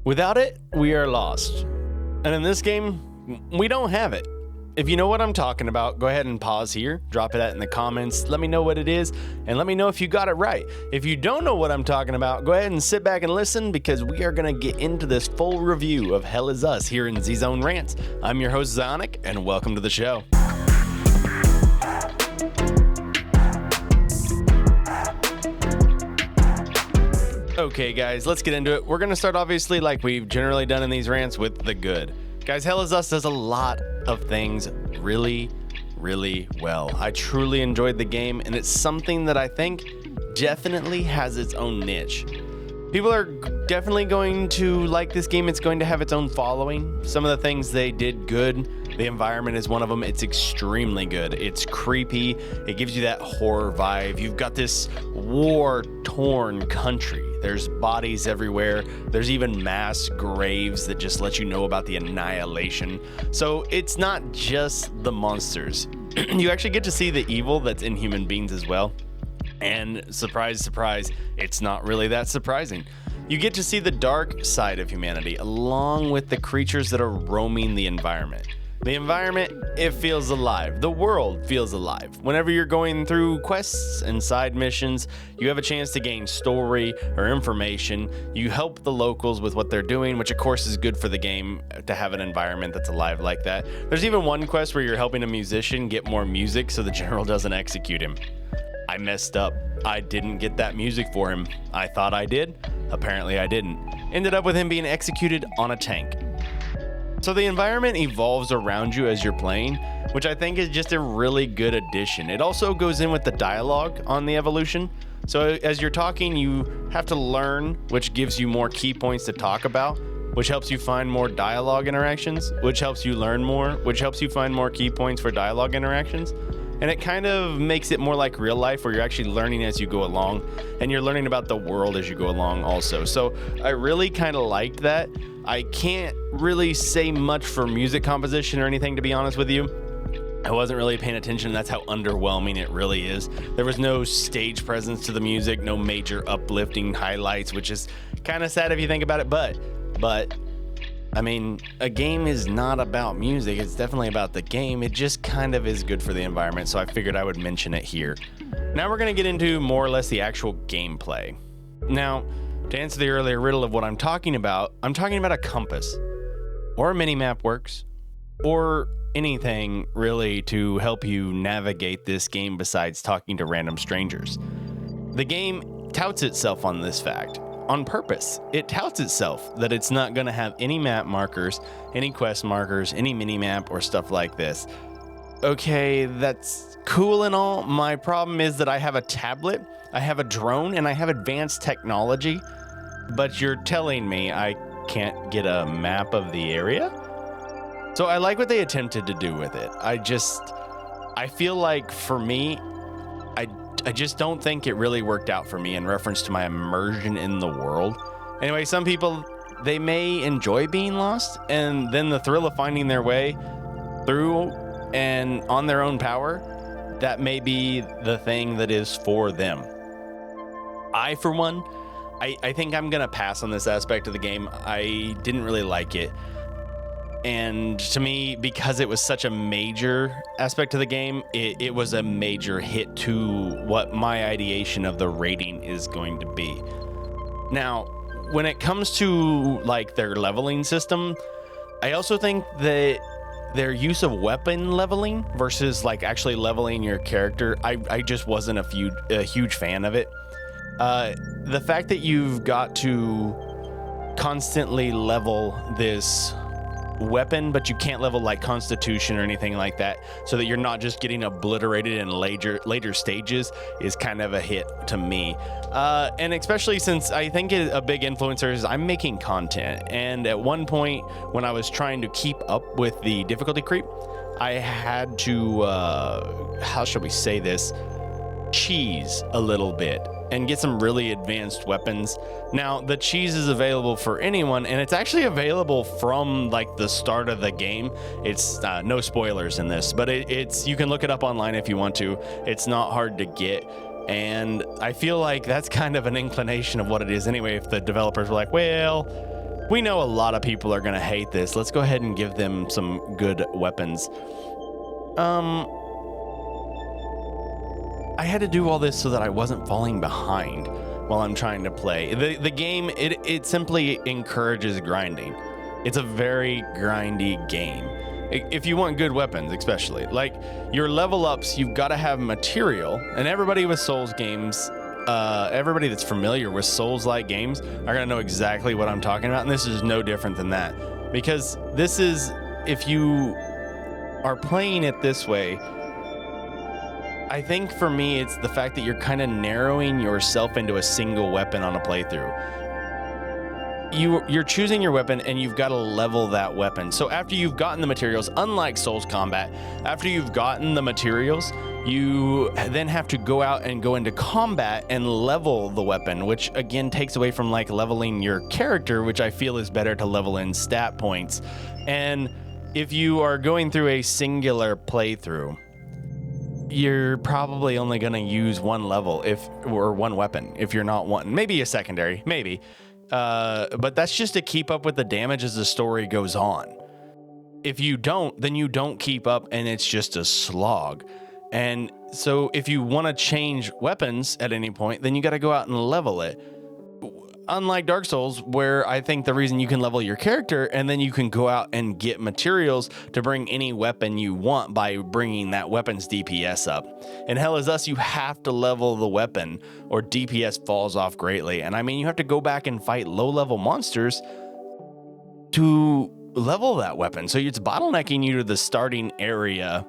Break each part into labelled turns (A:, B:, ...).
A: Without it, we are lost. And in this game, we don't have it. If you know what I'm talking about, go ahead and pause here, drop it in the comments, let me know what it is, and let me know if you got it right. If you don't know what I'm talking about, go ahead and sit back and listen because we are going to get into this full review of Hell Is Us here in Z.Zone Rant. I'm your host, Zonic, and welcome to the show. Okay guys, let's get into it. We're going to start obviously like we've generally done in these rants with the good. Guys, Hell Is Us does a lot of things really well. I truly enjoyed the game, and it's something that I think definitely has its own niche. People are definitely going to like this game. It's going to have its own following. Some of the things they did good. The environment is one of them. It's extremely good. It's creepy. It gives you that horror vibe. You've got this war-torn country. There's bodies everywhere. There's even mass graves that just let you know about the annihilation. So it's not just the monsters. You actually get to see the evil that's in human beings as well. And surprise, surprise, it's not really that surprising. You get to see the dark side of humanity along with the creatures that are roaming the environment. The environment, it feels alive. The world feels alive. Whenever you're going through quests and side missions, you have a chance to gain story or information. You help the locals with what they're doing, which of course is good for the game to have an environment that's alive like that. There's even one quest where you're helping a musician get more music so the general doesn't execute him. I messed up. I didn't get that music for him. I thought I did. Apparently I didn't. Ended up with him being executed on a tank. So the environment evolves around you as you're playing, which I think is just a really good addition. It also goes in with the dialogue on the evolution. So as you're talking, you have to learn, which gives you more key points to talk about, which helps you find more dialogue interactions, which helps you learn more, which helps you find more key points for dialogue interactions. And it kind of makes it more like real life where you're actually learning as you go along and you're learning about the world as you go along also. So I really kind of liked that. I can't really say much for music composition or anything, to be honest with you. I wasn't really paying attention. That's how underwhelming it really is. There was no stage presence to the music, no major uplifting highlights, which is kind of sad if you think about it. But I mean, a game is not about music. It's definitely about the game. It just kind of is good for the environment, so I figured I would mention it here. Now we're going to get into more or less the actual gameplay. Now, to answer the earlier riddle of what I'm talking about a compass, or a mini-map works, or anything really to help you navigate this game besides talking to random strangers. The game touts itself on this fact. On purpose, it touts itself that it's not going to have any map markers, any quest markers, any mini-map or stuff like this. Okay, that's cool and all. My problem is that I have a tablet, I have a drone, and I have advanced technology, but you're telling me I can't get a map of the area? So I like what they attempted to do with it. I feel like for me, I just don't think it really worked out for me in reference to my immersion in the world. Anyway, some people, they may enjoy being lost, and then the thrill of finding their way through and on their own power, that may be the thing that is for them. I, for one, I think I'm going to pass on this aspect of the game. I didn't really like it. And to me, because it was such a major aspect of the game, it was a major hit to what my ideation of the rating is going to be. Now, when it comes to like their leveling system, I also think that their use of weapon leveling versus like actually leveling your character, I just wasn't a huge fan of it. The fact that you've got to constantly level this weapon, but you can't level like constitution or anything like that, so that you're not just getting obliterated in later stages, is kind of a hit to me. And especially since I think a big influencer is I'm making content, and at one point when I was trying to keep up with the difficulty creep, I had to how shall we say this, cheese a little bit and get some really advanced weapons. Now, the cheese is available for anyone, and it's actually available from like the start of the game. It's no spoilers in this, but it's you can look it up online if you want to. It's not hard to get, and I feel like that's kind of an inclination of what it is anyway. If the developers were like, well, We know a lot of people are going to hate this. Let's go ahead and give them some good weapons. I had to do all this so that I wasn't falling behind while I'm trying to play. The game, it simply encourages grinding. It's a very grindy game. If you want good weapons, especially. Like, your level ups, you've got to have material. And everybody with Souls games, everybody that's familiar with Souls-like games are going to know exactly what I'm talking about. And this is no different than that. Because this is, if you are playing it this way, I think for me, it's the fact that you're kind of narrowing yourself into a single weapon on a playthrough. You're choosing your weapon and you've got to level that weapon. So after you've gotten the materials, unlike Souls combat, after you've gotten the materials, you then have to go out and go into combat and level the weapon, which again takes away from like leveling your character, which I feel is better to level in stat points. And if you are going through a singular playthrough, you're probably only going to use one level or one weapon if you're not one, maybe a secondary, maybe. But that's just to keep up with the damage as the story goes on. If you don't, then you don't keep up and it's just a slog. And so if you want to change weapons at any point, then you got to go out and level it. Unlike Dark Souls, where I think the reason you can level your character and then you can go out and get materials to bring any weapon you want by bringing that weapon's DPS up. In Hell Is Us, you have to level the weapon or DPS falls off greatly. And I mean, you have to go back and fight low-level monsters to level that weapon. So it's bottlenecking you to the starting area.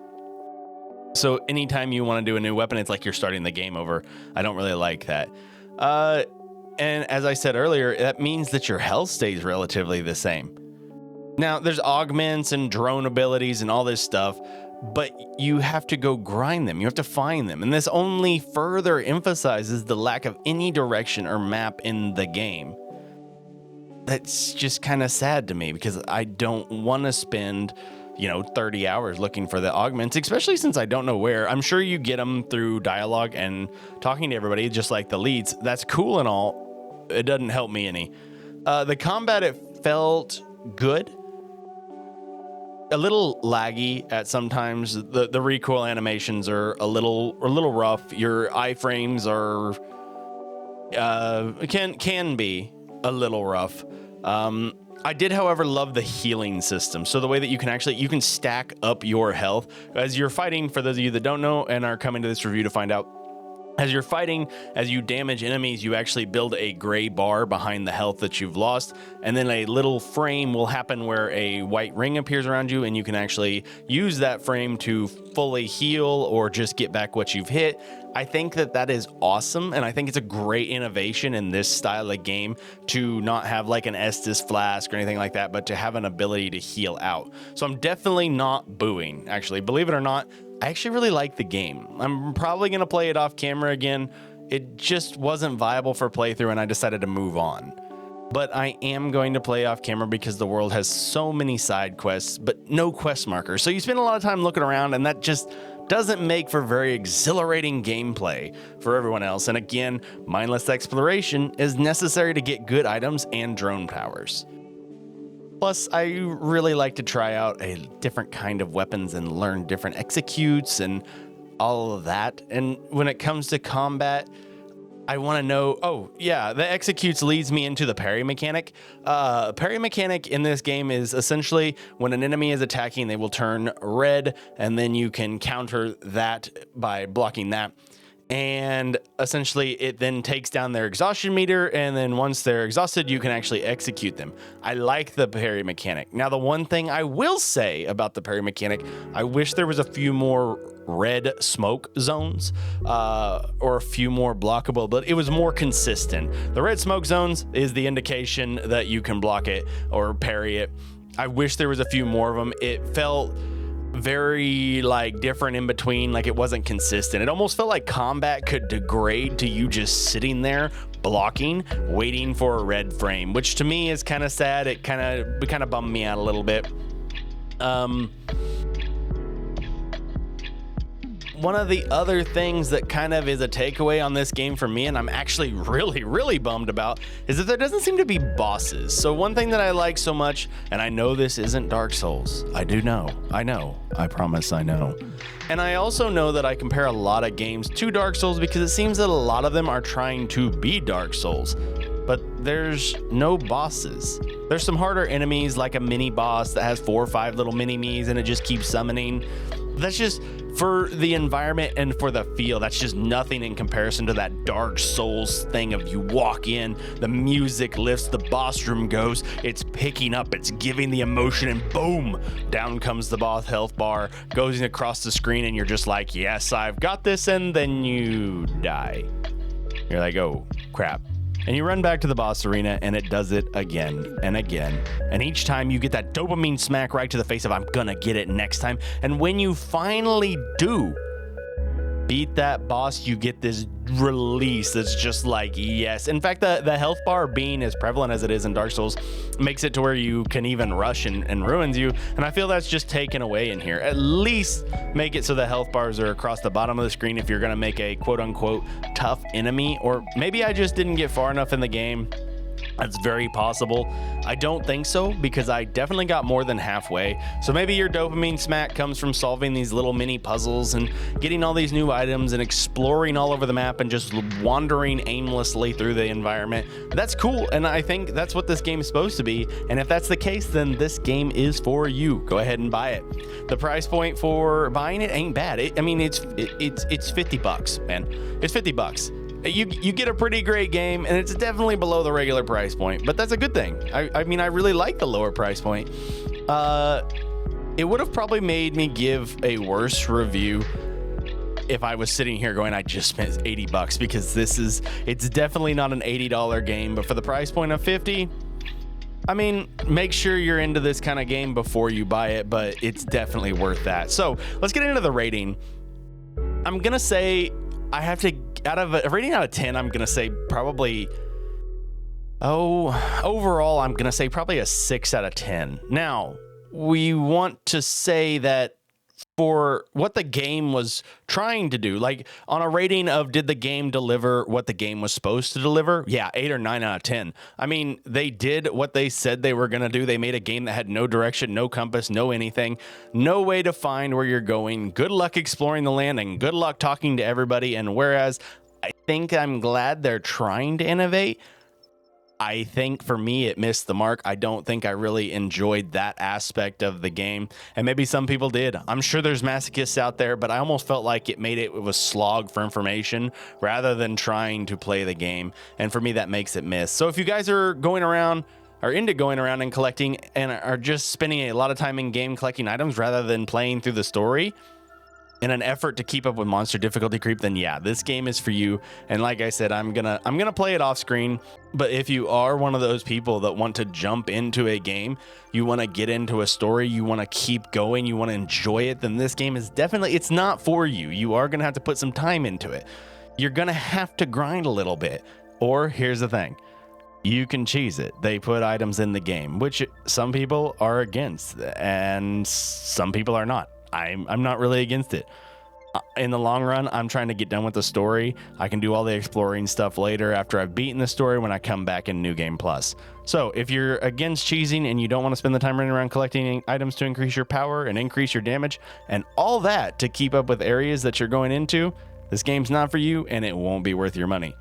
A: So anytime you want to do a new weapon, it's like you're starting the game over. I don't really like that. And as I said earlier, that means that your health stays relatively the same. Now, there's augments and drone abilities and all this stuff, but you have to go grind them. You have to find them. And this only further emphasizes the lack of any direction or map in the game. That's just kind of sad to me because I don't want to spend 30 hours looking for the augments, especially since I don't know where. I'm sure you get them through dialogue and talking to everybody, just like the leads. That's cool and all. It doesn't help me any. The combat, it felt good. A little laggy at sometimes. The recoil animations are a little rough. Your iframes are can be a little rough. I did, however, love the healing system. So the way that you can stack up your health as you're fighting. For those of you that don't know and are coming to this review to find out, as you're fighting, as you damage enemies, you actually build a gray bar behind the health that you've lost, and then a little frame will happen where a white ring appears around you, and you can actually use that frame to fully heal or just get back what you've hit. I think that is awesome, and I think it's a great innovation in this style of game to not have like an Estus flask or anything like that, but to have an ability to heal out. So I'm definitely not booing, actually. Believe it or not, I actually really like the game. I'm probably going to play it off camera again. It just wasn't viable for playthrough and I decided to move on. But I am going to play off camera because the world has so many side quests, but no quest markers. So you spend a lot of time looking around and that just doesn't make for very exhilarating gameplay for everyone else. And again, mindless exploration is necessary to get good items and drone powers. Plus, I really like to try out a different kind of weapons and learn different executes and all of that. And when it comes to combat, I want to know, the executes leads me into the parry mechanic. Parry mechanic in this game is essentially when an enemy is attacking, they will turn red, and then you can counter that by blocking that. And essentially it then takes down their exhaustion meter, and then once they're exhausted, you can actually execute them. I like the parry mechanic. Now, the one thing I will say about the parry mechanic, I wish there was a few more red smoke zones or a few more blockable, but it was more consistent. The red smoke zones is the indication that you can block it or parry it. I wish there was a few more of them. It felt very different in between, like it wasn't consistent. It almost felt like combat could degrade to you just sitting there blocking, waiting for a red frame, which to me is kind of sad. It kind of bummed me out a little bit. one of the other things that kind of is a takeaway on this game for me, and I'm actually really bummed about, is that there doesn't seem to be bosses. So one thing that I like so much, and I know this isn't Dark Souls. I know. I promise I know. And I also know that I compare a lot of games to Dark Souls because it seems that a lot of them are trying to be Dark Souls. But there's no bosses. There's some harder enemies like a mini boss that has 4 or 5 little mini-me's and it just keeps summoning. That's just for the environment and for the feel. That's just nothing in comparison to that Dark Souls thing of you walk in, the music lifts, the boss room goes, it's picking up, it's giving the emotion, and boom, down comes the boss health bar, goes across the screen, and you're just like, yes, I've got this, and then you die. You're like, oh, crap. And you run back to the boss arena and it does it again and again. And each time you get that dopamine smack right to the face of, I'm gonna get it next time. And when you finally do beat that boss, you get this release that's just like, yes. In fact, the health bar being as prevalent as it is in Dark Souls makes it to where you can even rush and ruins you. And I feel that's just taken away in here. At least make it so the health bars are across the bottom of the screen if you're gonna make a quote unquote tough enemy. Or maybe I just didn't get far enough in the game. That's very possible. I don't think so, because I definitely got more than halfway. So maybe your dopamine smack comes from solving these little mini puzzles and getting all these new items and exploring all over the map and just wandering aimlessly through the environment. That's cool, and I think that's what this game is supposed to be. And if that's the case, then this game is for you. Go ahead and buy it. The price point for buying it ain't bad. It's $50, man. It's $50. You get a pretty great game, and it's definitely below the regular price point, but that's a good thing. I mean, I really like the lower price point. It would have probably made me give a worse review if I was sitting here going, I just spent $80, because it's definitely not an $80 game, but for the price point of $50, I mean, make sure you're into this kind of game before you buy it, but it's definitely worth that. So let's get into the rating. I'm gonna say I have to, out of a rating out of 10, I'm gonna say probably, overall, I'm gonna say probably a 6 out of 10. Now, we want to say that for what the game was trying to do, like on a rating of did the game deliver what the game was supposed to deliver? Yeah, 8 or 9 out of 10. I mean, they did what they said they were going to do. They made a game that had no direction, no compass, no anything, no way to find where you're going. Good luck exploring the land and good luck talking to everybody. And whereas I think I'm glad they're trying to innovate, I think for me, it missed the mark. I don't think I really enjoyed that aspect of the game. And maybe some people did. I'm sure there's masochists out there, but I almost felt like it made it a slog for information rather than trying to play the game. And for me, that makes it miss. So if you guys are into going around and collecting and are just spending a lot of time in game collecting items rather than playing through the story in an effort to keep up with monster difficulty creep, then yeah, this game is for you. And like I said, I'm gonna play it off screen. But if you are one of those people that want to jump into a game, you want to get into a story, you want to keep going, you want to enjoy it, then this game is definitely, it's not for you. You are gonna have to put some time into it. You're gonna have to grind a little bit. Or here's the thing, you can cheese it. They put items in the game, which some people are against and some people are not. I'm not really against it. In the long run, I'm trying to get done with the story. I can do all the exploring stuff later after I've beaten the story when I come back in New Game Plus. So if you're against cheesing and you don't want to spend the time running around collecting items to increase your power and increase your damage and all that to keep up with areas that you're going into, this game's not for you and it won't be worth your money.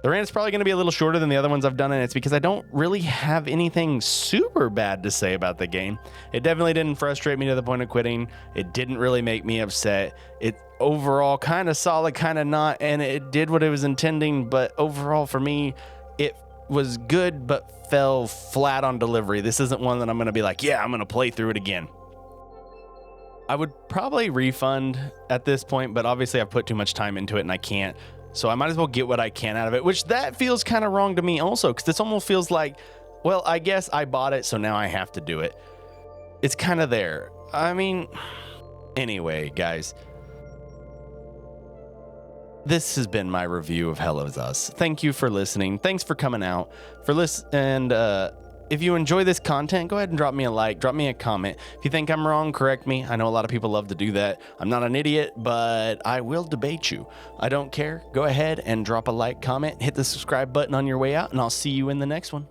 A: The rant is probably going to be a little shorter than the other ones I've done, and it's because I don't really have anything super bad to say about the game. It definitely didn't frustrate me to the point of quitting. It didn't really make me upset. It overall kind of solid, kind of not, and it did what it was intending, but overall for me, it was good but fell flat on delivery. This isn't one that I'm going to be like, yeah, I'm going to play through it again. I would probably refund at this point, but obviously I've put too much time into it and I can't. So I might as well get what I can out of it, which that feels kind of wrong to me also, because this almost feels like, well, I guess I bought it, so now I have to do it. It's kind of there. I mean, anyway, guys, this has been my review of Hell of Us. Thank you for listening. Thanks for coming out and if you enjoy this content, go ahead and drop me a like, drop me a comment. If you think I'm wrong, correct me. I know a lot of people love to do that. I'm not an idiot, but I will debate you. I don't care. Go ahead and drop a like, comment, hit the subscribe button on your way out, and I'll see you in the next one.